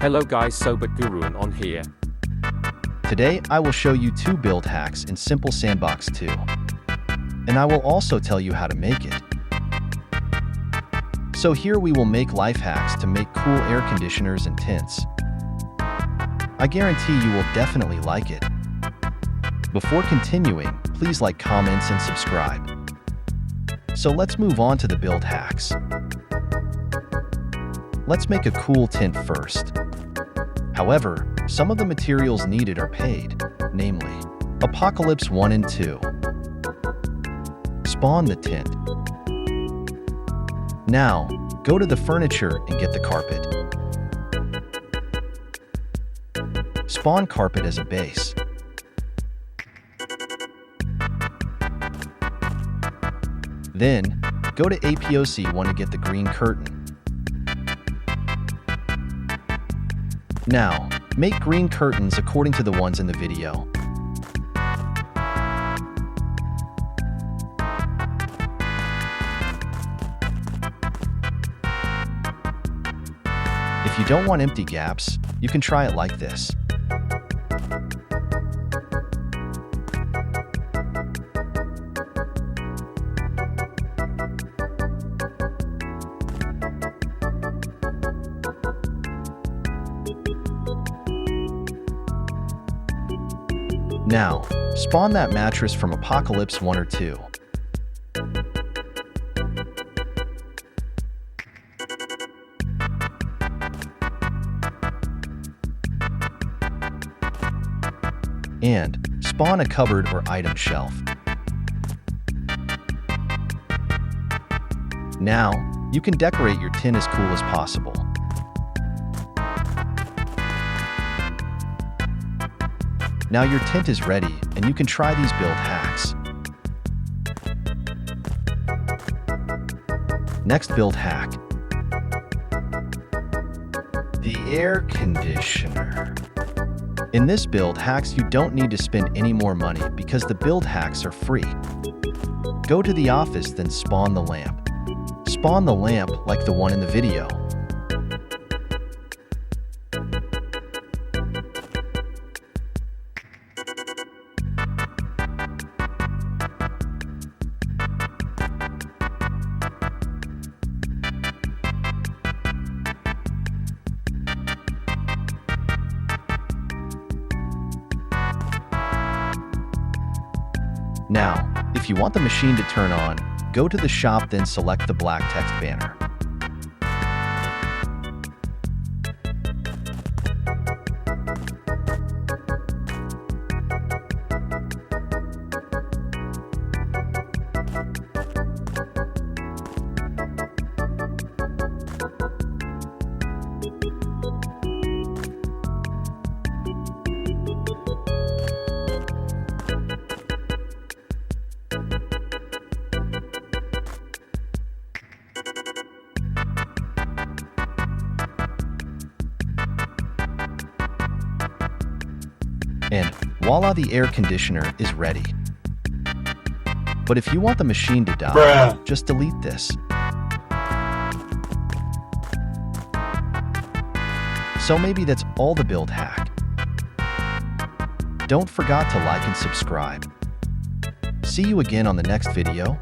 Hello guys, Sobot Gurun on here. Today, I will show you 2 build hacks in simple Sandbox 2. And I will also tell you how to make it. So here we will make life hacks to make cool air conditioners and tints. I guarantee you will definitely like it. Before continuing, please like, comments, and subscribe. So let's move on to the build hacks. Let's make a cool tint first. However, some of the materials needed are paid, namely, Apocalypse 1 and 2. Spawn the tint. Now, go to the furniture and get the carpet. Spawn carpet as a base. Then, go to APOC 1 to get the green curtain. Now, make green curtains according to the ones in the video. If you don't want empty gaps, you can try it like this. Now, spawn that mattress from Apocalypse 1 or 2. And spawn a cupboard or item shelf. Now, you can decorate your tin as cool as possible. Now your tint is ready, and you can try these build hacks. Next build hack. The air conditioner. In this build hacks, you don't need to spend any more money because the build hacks are free. Go to the office, then spawn the lamp. Spawn the lamp like the one in the video. Now, if you want the machine to turn on, go to the shop, then select the black text banner. And voila, the air conditioner is ready. But if you want the machine to die, just delete this. So maybe that's all the build hack. Don't forget to like and subscribe. See you again on the next video.